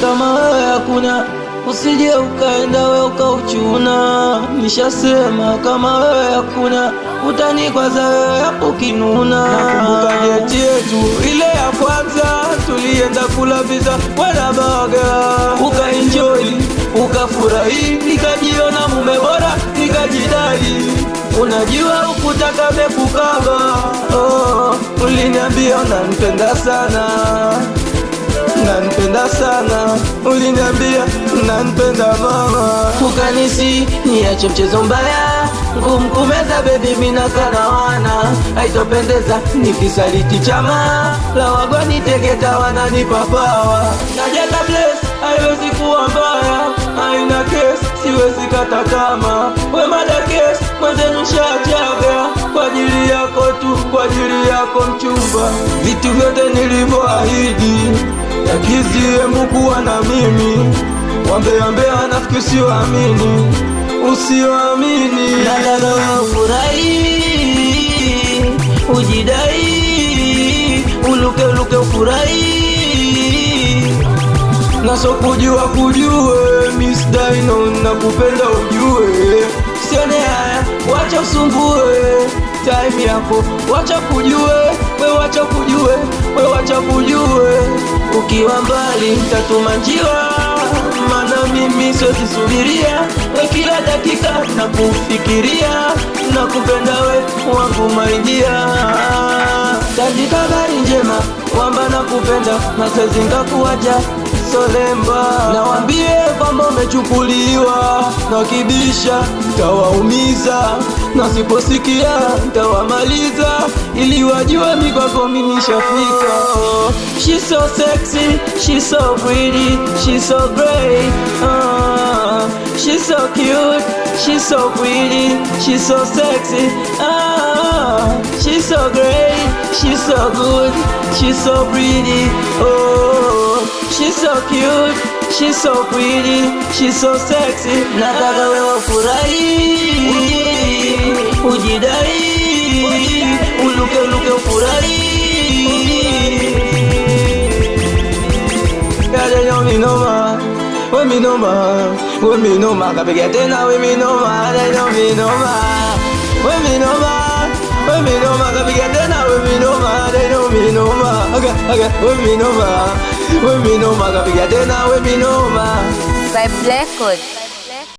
kama wewe hakuna, usije ukaenda we ukauchuna. Nishasema kama wewe hakuna, utanikwaza wewe hapo kinuna. Nakumbuka date yetu ile ya kwanza, tulienda kula pizza wala burger, ukaenjoy ukafurahi, nikajiona mume bora nikajidai. Unajua ukutaka mekukaba, uliniambia unanipenda sana, unanipenda sana, uliniambia unanipenda mama. Ukanisi niache mchezo mbaya, kumkumeza baby mina kana wana, haitopendeza nikisaliti chama la wagwani tegeta wananipa pawa. Najeta bless haiwezi kuwa mbaya, haina kesi siwezi kata kama we mada kesi mwenzenu shajaga, kwa ajili yako tu, kwa ajili yako mchumba. Vitu vyote nilivyoahidi yakiziembu kuwa na mimi, wambeambea wanafiki usioamini, usioamini. Nataka ufurahi, ujidai, uluke ufurahi, naso kujua kujue Miss Dino nakupenda ujue. Sione haya, wacha usumbue time yako, wacha kujue, we wacha kujue, we wacha kujue. Ukiwa mbali tatuma njiwa, mana mimi siwezi subiria, we kila dakika nakufikiria, nakupenda we wangu maidia. Tandika habari njema wamba nakupenda, na siwezi ngakuacha solemba. Nawambie kwamba umechukuliwa, na kibisha tawaumiza, na siposikia tawamaliza, ili wajue mi kwako mimi nishafika. She's so sexy, she's so pretty, she's so great, she's so cute, she's so pretty, she's so sexy, she's so great, she's so good, she's so pretty, she's so cute, she's so pretty, she's so sexy. Nataka wewe ufurahi, ujidai, uluke ufurahi. Yale minoma, we minoma, we minoma, kapiga tena we minoma, yale minoma, we minoma, we minoma, kapiga tena we minoma, yale minoma, aga we minoma, we minoma, kapiga tena we minoma. Vibe Record.